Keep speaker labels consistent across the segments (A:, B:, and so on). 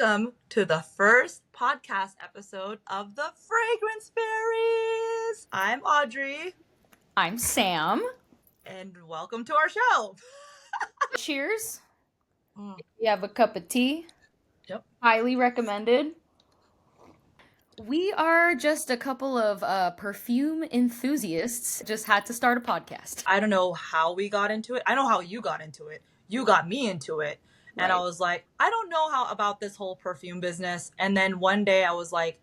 A: Welcome to the first podcast episode of the Fragrance Fairies. I'm Audrey.
B: I'm Sam.
A: And welcome to our show.
B: Cheers. You have a cup of tea.
A: Yep.
B: Highly recommended. We are just a couple of perfume enthusiasts. Just had to start a podcast.
A: I don't know how we got into it. I know how you got into it. You got me into it. And I was like, I don't know how about this whole perfume business. And then one day I was like,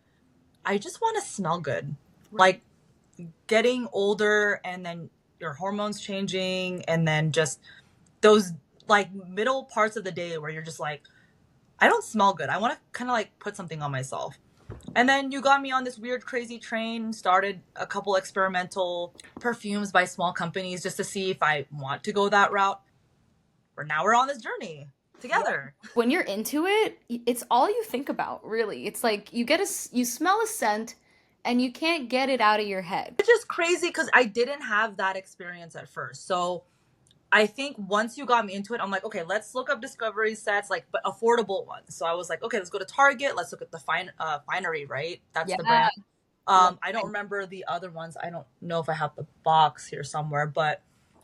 A: I just want to smell good. Like getting older and then your hormones changing and then just those like middle parts of the day where you're just like, I don't smell good. I want to kind of like put something on myself. And then you got me on this weird, crazy train, started a couple experimental perfumes by small companies just to see if I want to go that route. Now we're on this journey together.
B: When you're into it, it's all you think about, really. It's like you smell a scent and you can't get it out of your head.
A: Which is crazy because I didn't have that experience at first. So I think once you got me into it, I'm like, okay, let's look up discovery sets, like, but affordable ones. So I was like, okay, let's go to Target. Let's look at the Finery, right? That's the brand. I don't remember the other ones. I don't know if I have the box here somewhere, but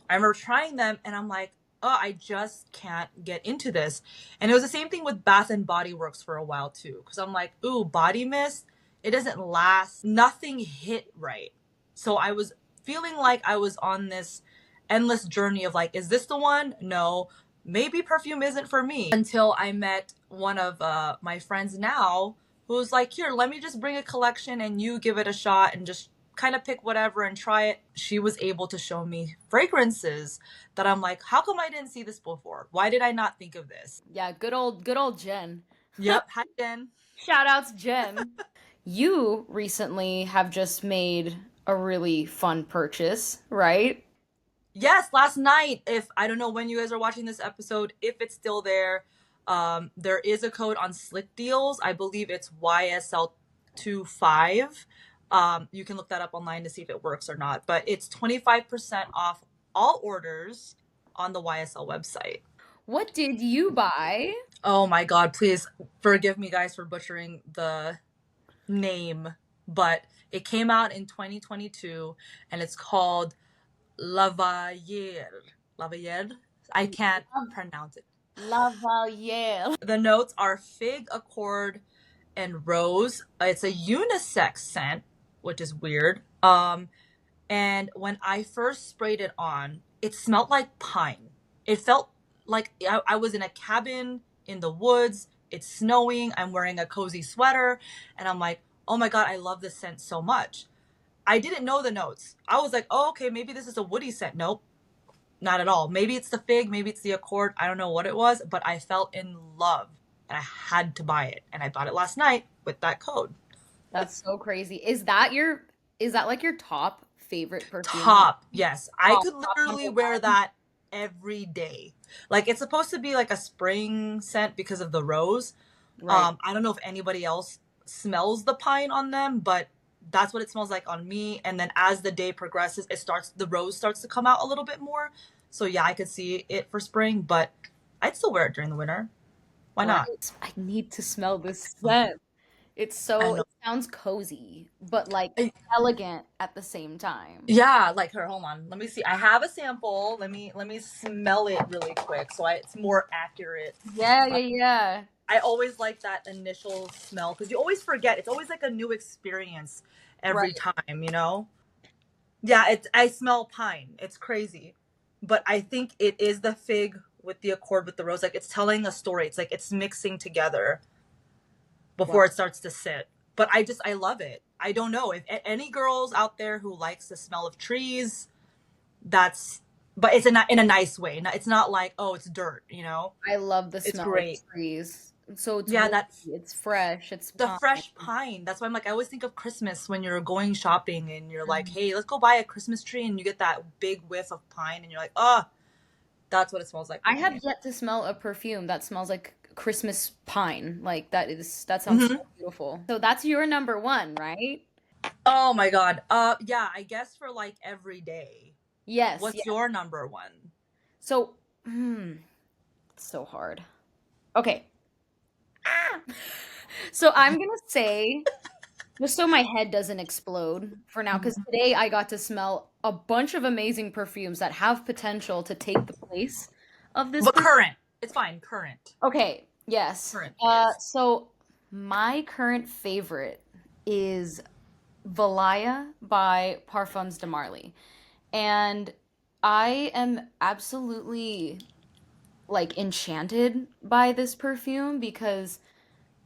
A: I remember trying them and I'm like, oh, I just can't get into this. And it was the same thing with Bath and Body Works for a while too. Cause I'm like, ooh, body mist, it doesn't last. Nothing hit right. So I was feeling like I was on this endless journey of like, is this the one? No, maybe perfume isn't for me. Until I met one of my friends now who was like, here, let me just bring a collection and you give it a shot and just kind of pick whatever and try it. She was able to show me fragrances that I'm like, how come I didn't see this before? Why did I not think of this?
B: Yeah, good old Jen.
A: Yep. Hi, Jen.
B: Shout outs, Jen. You recently have just made a really fun purchase, right?
A: Yes, last night. If I don't know when you guys are watching this episode, if it's still there, there is a code on Slick Deals. I believe it's YSL25. You can look that up online to see if it works or not. But it's 25% off all orders on the YSL website.
B: What did you buy?
A: Oh my God, please forgive me guys for butchering the name, but it came out in 2022 and it's called Lavalier. I can't pronounce it.
B: Lavalier.
A: The notes are fig, accord, and rose. It's a unisex scent, which is weird. And when I first sprayed it on, it smelled like pine. It felt like I was in a cabin in the woods. It's snowing. I'm wearing a cozy sweater. And I'm like, oh my God, I love this scent so much. I didn't know the notes. I was like, oh, okay, maybe this is a woody scent. Nope, not at all. Maybe it's the fig, maybe it's the accord. I don't know what it was, but I fell in love and I had to buy it. And I bought it last night with that code.
B: That's so crazy. Is that like your top favorite perfume?
A: Top, yes. I could literally wear that every day. Like it's supposed to be like a spring scent because of the rose. Right. I don't know if anybody else smells the pine on them, but that's what it smells like on me. And then as the day progresses, the rose starts to come out a little bit more. So yeah, I could see it for spring, but I'd still wear it during the winter. Why not?
B: I need to smell this scent. It sounds cozy, but like elegant at the same time.
A: Yeah, like her. Hold on, let me see. I have a sample. Let me smell it really quick so it's more accurate.
B: Yeah.
A: I always like that initial smell because you always forget. It's always like a new experience every time, you know? Yeah, I smell pine. It's crazy. But I think it is the fig with the accord with the rose. Like it's telling a story. It's like it's mixing together before it starts to sit. But I love it. I don't know if any girls out there who likes the smell of trees, but it's in a nice way. It's not like, oh, it's dirt, you know?
B: I love the smell of trees. So it's fresh. It's
A: the fresh pine. That's why I'm like, I always think of Christmas when you're going shopping and you're like, hey, let's go buy a Christmas tree, and you get that big whiff of pine and you're like, oh, that's what it smells like.
B: I have yet to smell a perfume that smells like Christmas pine. Like that sounds so beautiful. So that's your number one, right?
A: Oh my God. Yeah, I guess for like every day.
B: Yes.
A: What's your number one?
B: So, it's so hard. Okay. So I'm gonna say, just so my head doesn't explode for now, because
A: Mhm.
B: today I got to smell a bunch of amazing perfumes that have potential to take the place of this
A: But
B: perfume.
A: current. It's fine. Current.
B: Okay, yes.
A: Current phase.
B: So my current favorite is Valaya by Parfums de Marly. And I am absolutely like enchanted by this perfume because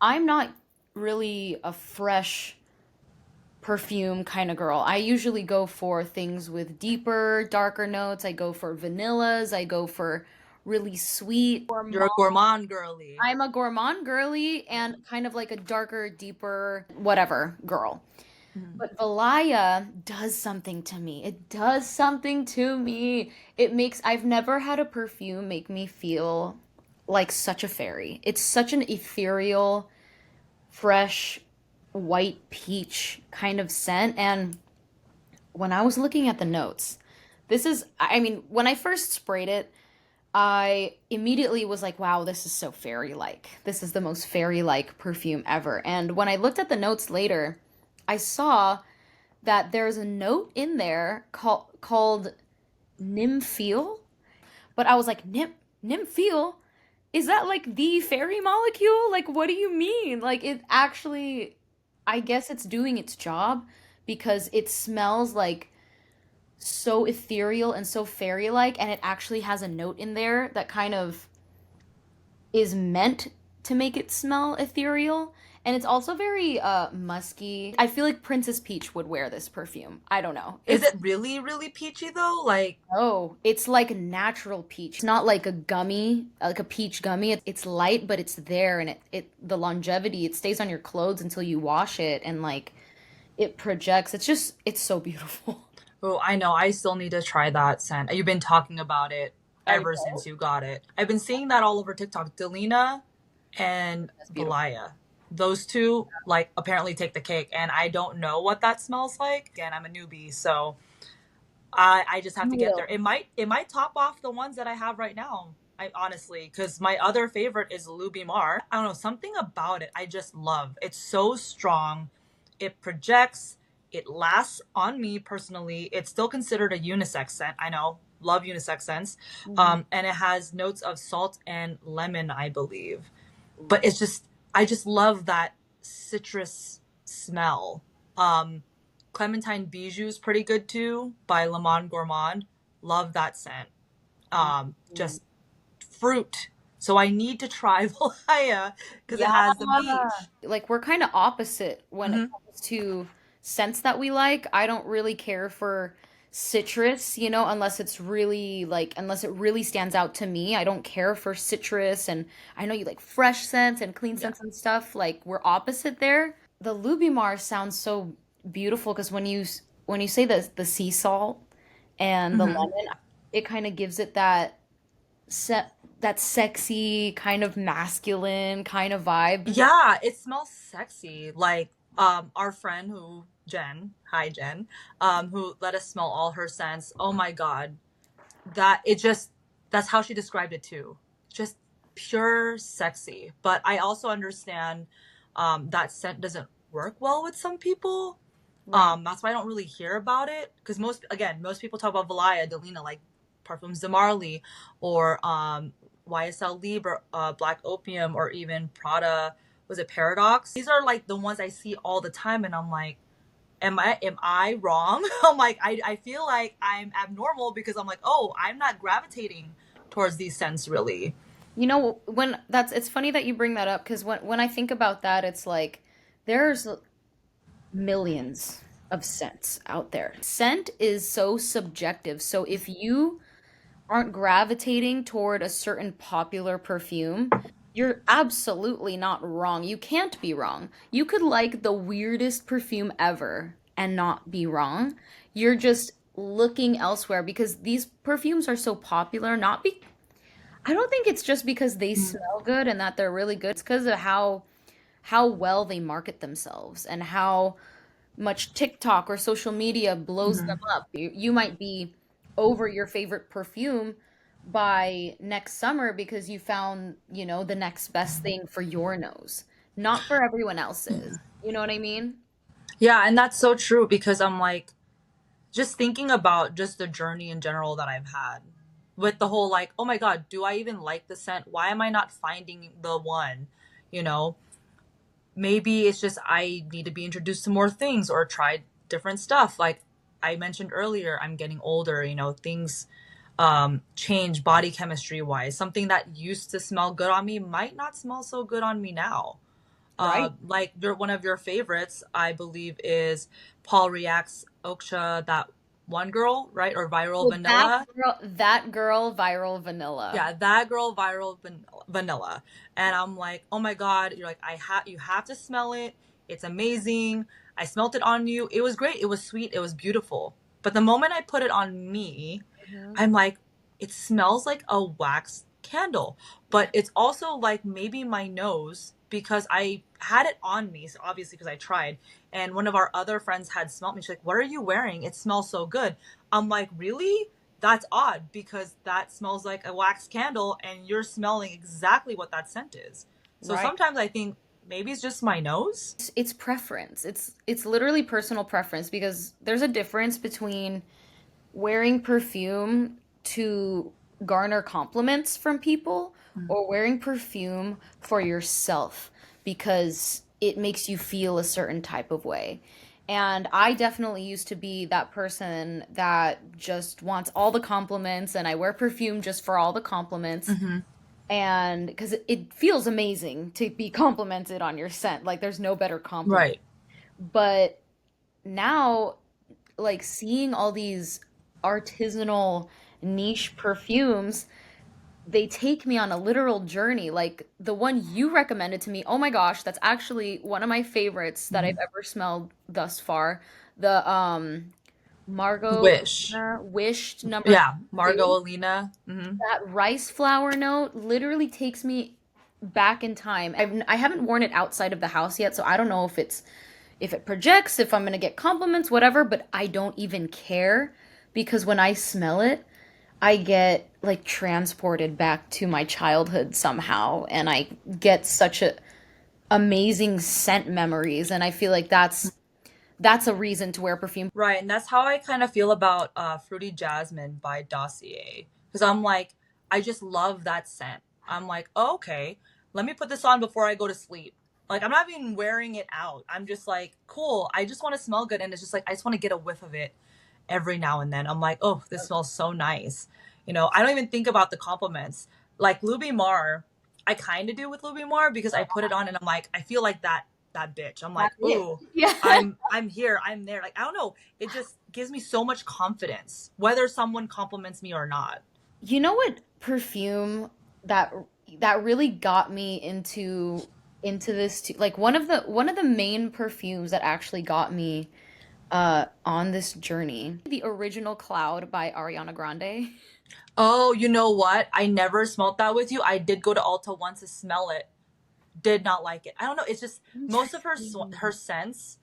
B: I'm not really a fresh perfume kind of girl. I usually go for things with deeper, darker notes. I go for vanillas. I go for really sweet.
A: You're a gourmand girly.
B: I'm a gourmand girly and kind of like a darker, deeper, whatever girl.
A: Mhm.
B: But Valaya does something to me. It does something to me. I've never had a perfume make me feel like such a fairy. It's such an ethereal, fresh, white peach kind of scent. And when I was looking at the notes, I mean, when I first sprayed it, I immediately was like, wow, this is so fairy-like. This is the most fairy-like perfume ever. And when I looked at the notes later, I saw that there's a note in there called nympheal, but I was like, nympheal? Is that like the fairy molecule? Like, what do you mean? Like, it actually, I guess it's doing its job because it smells like so ethereal and so fairy-like, and it actually has a note in there that kind of is meant to make it smell ethereal. And it's also very musky. I feel like Princess Peach would wear this perfume. I don't know.
A: Is it really, really peachy though? Like,
B: It's like natural peach. It's not like a gummy, like a peach gummy. It's light, but it's there, and it the longevity, it stays on your clothes until you wash it, and like it projects. It's so beautiful.
A: oh, I know. I still need to try that scent. You've been talking about it
B: I
A: ever since
B: know.
A: you got it. I've been seeing that all over TikTok. Delina and
B: That's beautiful.
A: Valaya. Those two, like, apparently take the cake, and I don't know what that smells like. Again, I'm a newbie, so I just have
B: You
A: to get there.
B: will.
A: It might top off the ones that I have right now. I honestly, because my other favorite is Lubimar. I don't know, something about it I just love. It's so strong. It projects. It lasts on me personally. It's still considered a unisex scent. I know, love unisex scents.
B: Mhm.
A: And it has notes of salt and lemon, I believe. But it's just, I just love that citrus smell. Clementine Bijou is pretty good too by Le Monde Gourmand. Love that scent.
B: Mhm.
A: Just fruit. So I need to try Valaya because it
B: Yeah.
A: has the peach.
B: Like we're kind of opposite when it
A: Hmm.
B: comes to scents that we like. I don't really care for citrus, unless it really stands out to me. I don't care for citrus, and I know you like fresh scents and clean
A: Yeah.
B: scents and stuff. Like we're opposite there. The Lubimar sounds so beautiful because when you say the sea salt and the
A: Hmm.
B: lemon, it kind of gives it that sexy kind of masculine kind of vibe.
A: Yeah, it smells sexy. Like our friend who Jen, hi Jen, who let us smell all her scents. Oh my god. That it just that's how she described it too. Just pure sexy. But I also understand that scent doesn't work well with some people.
B: Right.
A: That's why I don't really hear about it because most people talk about Valaya, Delina, like Parfums de Marly, or YSL Libre, Black Opium, or even Prada. Was it Paradox? These are like the ones I see all the time, and I'm like, am I wrong? I'm like, I feel like I'm abnormal because I'm like, oh, I'm not gravitating towards these scents really.
B: It's funny that you bring that up because when I think about that, it's like there's millions of scents out there. Scent is so subjective. So if you aren't gravitating toward a certain popular perfume, you're absolutely not wrong. You can't be wrong. You could like the weirdest perfume ever and not be wrong. You're just looking elsewhere because these perfumes are so popular, not be I don't think it's just because they smell good and that they're really good. It's because of how well they market themselves and how much TikTok or social media blows them
A: Mm-hmm.
B: up. You might be over your favorite perfume, by next summer because you found, the next best thing for your nose, not for everyone else's. You know what I mean?
A: Yeah, and that's so true because I'm like, just thinking about just the journey in general that I've had with the whole like, oh my God, do I even like the scent? Why am I not finding the one? You know, maybe it's just I need to be introduced to more things or try different stuff. Like I mentioned earlier, I'm getting older, things change body chemistry wise. Something that used to smell good on me might not smell so good on me now.
B: Right.
A: Like one of your favorites, I believe, is Paul React's Oksha, that one girl, right? Or Viral
B: Well,
A: Vanilla.
B: that girl, viral vanilla.
A: Yeah, that girl, Vanilla. And I'm like, oh my God, you're like, you have to smell it. It's amazing. I smelt it on you. It was great. It was sweet. It was beautiful. But the moment I put it on me,
B: Mhm.
A: I'm like, it smells like a wax candle. But it's also like maybe my nose because I had it on me, so obviously because I tried. And one of our other friends had smelt me. She's like, what are you wearing? It smells so good. I'm like, really? That's odd because that smells like a wax candle and you're smelling exactly what that scent is. So
B: Right.
A: sometimes I think maybe it's just my nose.
B: It's preference. It's literally personal preference because there's a difference between wearing perfume to garner compliments from people or wearing perfume for yourself because it makes you feel a certain type of way. And I definitely used to be that person that just wants all the compliments, and I wear perfume just for all the compliments.
A: Mm-hmm.
B: And because it feels amazing to be complimented on your scent, like there's no better compliment.
A: Right.
B: But now, like seeing all these artisanal niche perfumes, they take me on a literal journey. Like the one you recommended to me, oh my gosh, that's actually one of my favorites that I've
A: Mhm.
B: ever smelled thus far. The Margot
A: Wish.
B: Wished number
A: Yeah. Margot
B: 2.
A: Alina. Mm-hmm.
B: That rice flower note literally takes me back in time. I haven't worn it outside of the house yet, so I don't know if it projects, if I'm gonna get compliments, whatever, but I don't even care because when I smell it, I get like transported back to my childhood somehow, and I get such a amazing scent memories, and I feel like that's a reason to wear perfume.
A: Right, and that's how I kind of feel about Fruity Jasmine by Dossier. Because I'm like, I just love that scent. I'm like, oh, okay, let me put this on before I go to sleep. Like, I'm not even wearing it out. I'm just like, cool, I just want to smell good. And it's just like, I just want to get a whiff of it every now and then. I'm like, oh, this smells so nice. I don't even think about the compliments. Like Luby Mar, I kind of do with Luby Mar because I put it on and I'm like, I feel like that bitch. I'm
B: That's
A: like,
B: it.
A: ooh,
B: Yeah.
A: I'm here, I'm there. Like I don't know, it just gives me so much confidence whether someone compliments me or not.
B: You know what perfume that that really got me into this too? Like one of the main perfumes that actually got me on this journey. The original Cloud by Ariana Grande.
A: Oh, you know what? I never smelt that with you. I did go to Ulta once to smell it. Did not like it. I don't know. It's just most of her
B: Interesting.
A: scents,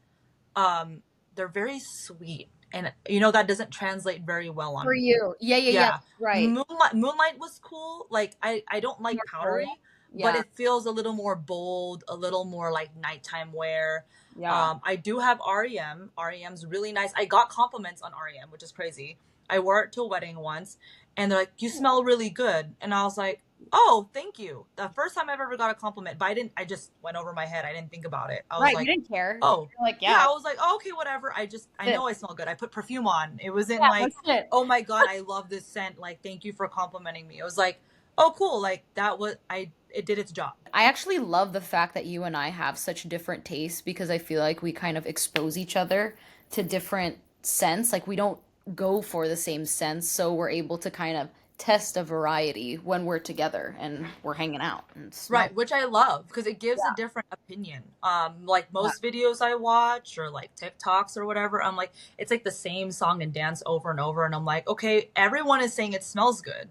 A: they're very sweet, and that doesn't translate very well
B: For
A: on me.
B: you. Yeah, yeah, yeah.
A: Yeah.
B: That's right.
A: Moonlight was cool. Like I don't like
B: More pearl.
A: powdery, but
B: Yeah.
A: it feels a little more bold, a little more like nighttime wear.
B: Yeah.
A: I do have REM. REM's really nice. I got compliments on REM, which is crazy. I wore it to a wedding once, and they're like, "You smell really good," and I was like, "Oh, thank you." The first time I've ever got a compliment, but I didn't. I just went over my head. I didn't think about it. I was
B: Right. You
A: like,
B: didn't care.
A: "Oh."
B: You're like,
A: Yeah,
B: yeah,
A: I was like, oh, okay, whatever. I
B: this.
A: know I smell good. I put perfume on. It wasn't
B: Yeah,
A: like,
B: that's it.
A: oh my God, I love this scent. Like, thank you for complimenting me. It was like, oh, cool. Like, it did its job.
B: I actually love the fact that you and I have such different tastes because I feel like we kind of expose each other to different scents. Like we don't go for the same scents, so we're able to kind of test a variety when we're together and we're hanging out and smell.
A: Right, which I love because it gives a different opinion. Like
B: Yeah.
A: most videos I watch or like TikToks or whatever, I'm like, it's like the same song and dance over and over. And I'm like, okay, everyone is saying it smells good.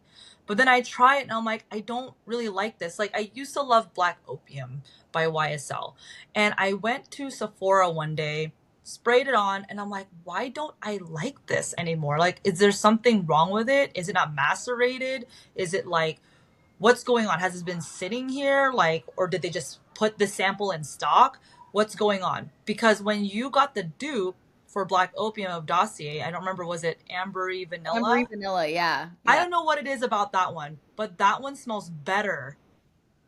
A: But then I try it and I'm like, I don't really like this. Like, I used to love Black Opium by YSL. And I went to Sephora one day sprayed it on, and I'm like, why don't I like this anymore? Like, is there something wrong with it? Is it not macerated? Is it like, what's going on? Has this been sitting here? Like, or did they just put the sample in stock? What's going on? Because when you got the dupe for Black Opium of Dossier, I don't remember, was it Ambery
B: Ambery
A: Vanilla?
B: vanilla, yeah,
A: I
B: yeah.
A: don't know what it is about that one, but that one smells better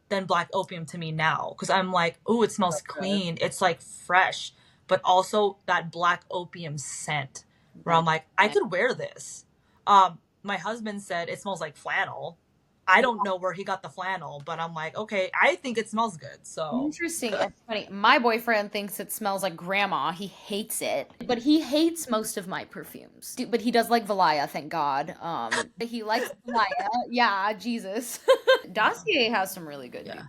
A: than Black Opium to me now. Because I'm like, ooh, it
B: So
A: smells
B: good.
A: clean. It's like fresh, but also that Black Opium scent where I'm
B: Really
A: like, I
B: nice.
A: could wear this. My husband said it smells like flannel. I don't know where he got the flannel, but I'm like, okay, I think it smells good. So,
B: Interesting. It's funny. My boyfriend thinks it smells like grandma. He hates it, but he hates most of my perfumes. But he does like Valaya, thank God. He likes Valaya. Yeah, Jesus.
A: yeah.
B: Dossier has some really good
A: Yeah.
B: dudes.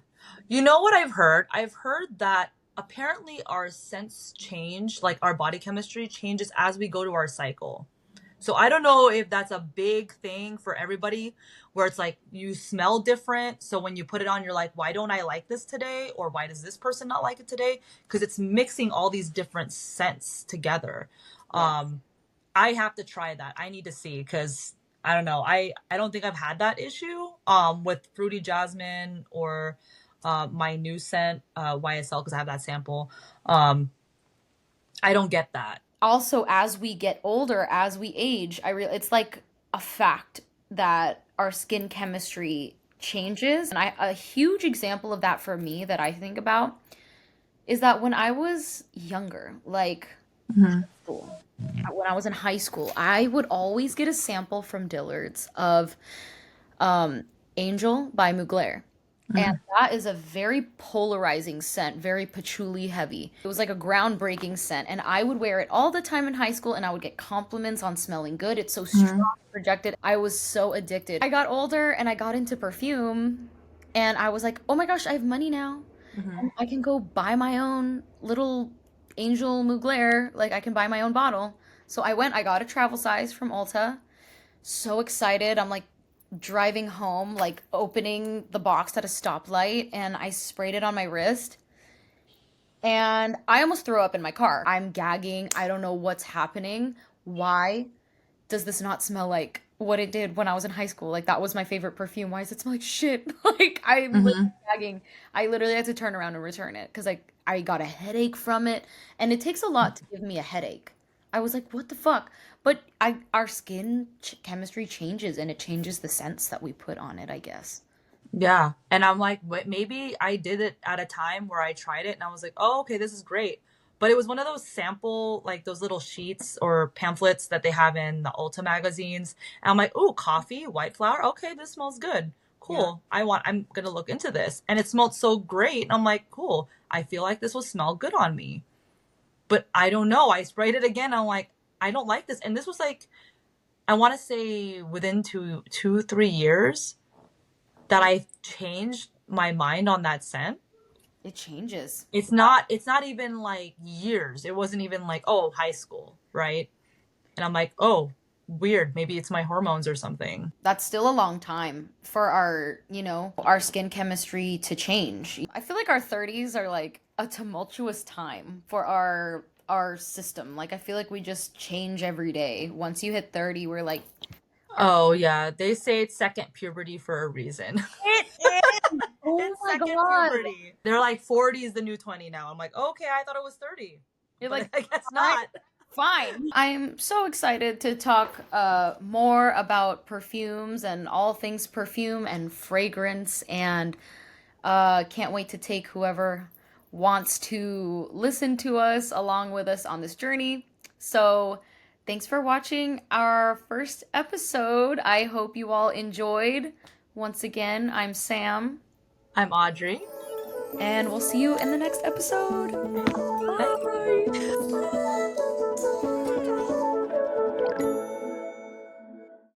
A: You know what I've heard? I've heard that apparently our scents change, like our body chemistry changes as we go to our cycle. So I don't know if that's a big thing for everybody where it's like you smell different. So when you put it on, you're like, why don't I like this today? Or why does this person not like it today? Because it's mixing all these different scents together.
B: Yeah.
A: Um, I have to try that. I need to see because I don't know. I don't think I've had that issue with fruity jasmine or my new scent YSL because I have that sample. Um, I don't get that.
B: Also, as we get older, as we age, it's like a fact that our skin chemistry changes. And a huge example of that for me that I think about is that when I was younger, like
A: Hmm.
B: school, when I was in high school, I would always get a sample from Dillard's of um, Angel by Mugler. And
A: Hmm.
B: that is a very polarizing scent, very patchouli heavy. It was like a groundbreaking scent. And I would wear it all the time in high school and I would get compliments on smelling good. It's so
A: Hmm.
B: strong, projected. I was so addicted. I got older and I got into perfume and I was like, oh my gosh, I have money now.
A: Hmm.
B: And I can go buy my own little Angel Mugler. Like I can buy my own bottle. So I went, I got a travel size from Ulta. So excited. I'm like driving home, like opening the box at a stoplight, and I sprayed it on my wrist. And I almost threw up in my car. I'm gagging. I don't know what's happening. Why does this not smell like what it did when I was in high school? Like that was my favorite perfume. Why does it smell like shit? Like I'm literally
A: Hmm.
B: gagging. I literally had to turn around and return it because like I got a headache from it, and it takes a lot to give me a headache. I was like, what the fuck? But our skin chemistry changes, and it changes the scents that we put on it, I guess.
A: Yeah. And I'm like, maybe I did it at a time where I tried it and I was like, oh, okay, this is great. But it was one of those sample, like those little sheets or pamphlets that they have in the Ulta magazines. And I'm like, oh, coffee, white flower. Okay, this smells good.
B: Yeah.
A: Cool. I'm gonna look into this. And it smelled so great. And I'm like, cool. I feel like this will smell good on me. But I don't know. I sprayed it again. I'm like, I don't like this. And this was like, I want to say within 3 years that
B: Yeah.
A: I changed my mind on that scent.
B: It changes.
A: It's not even like years. It wasn't even like, oh, high school, right? And I'm like, oh, weird. Maybe it's my hormones or something.
B: That's still a long time for our skin chemistry to change. I feel like our 30s are like a tumultuous time for our system. Like I feel like we just change every day. Once you hit 30, we're like our
A: Oh yeah, they say it's second puberty for a reason.
B: it is. Oh
A: It's
B: my
A: second
B: God.
A: puberty. They're like 40 is the new 20 now. I'm like, okay, I thought it was 30,
B: You're
A: but
B: like,
A: I guess
B: fine,
A: not.
B: fine. I'm so excited to talk more about perfumes and all things perfume and fragrance and can't wait to take whoever wants to listen to us along with us on this journey. So, thanks for watching our first episode. I hope you all enjoyed. Once again, I'm Sam,
A: I'm Audrey.
B: and we'll see you in the next episode.
A: Bye.
B: Bye.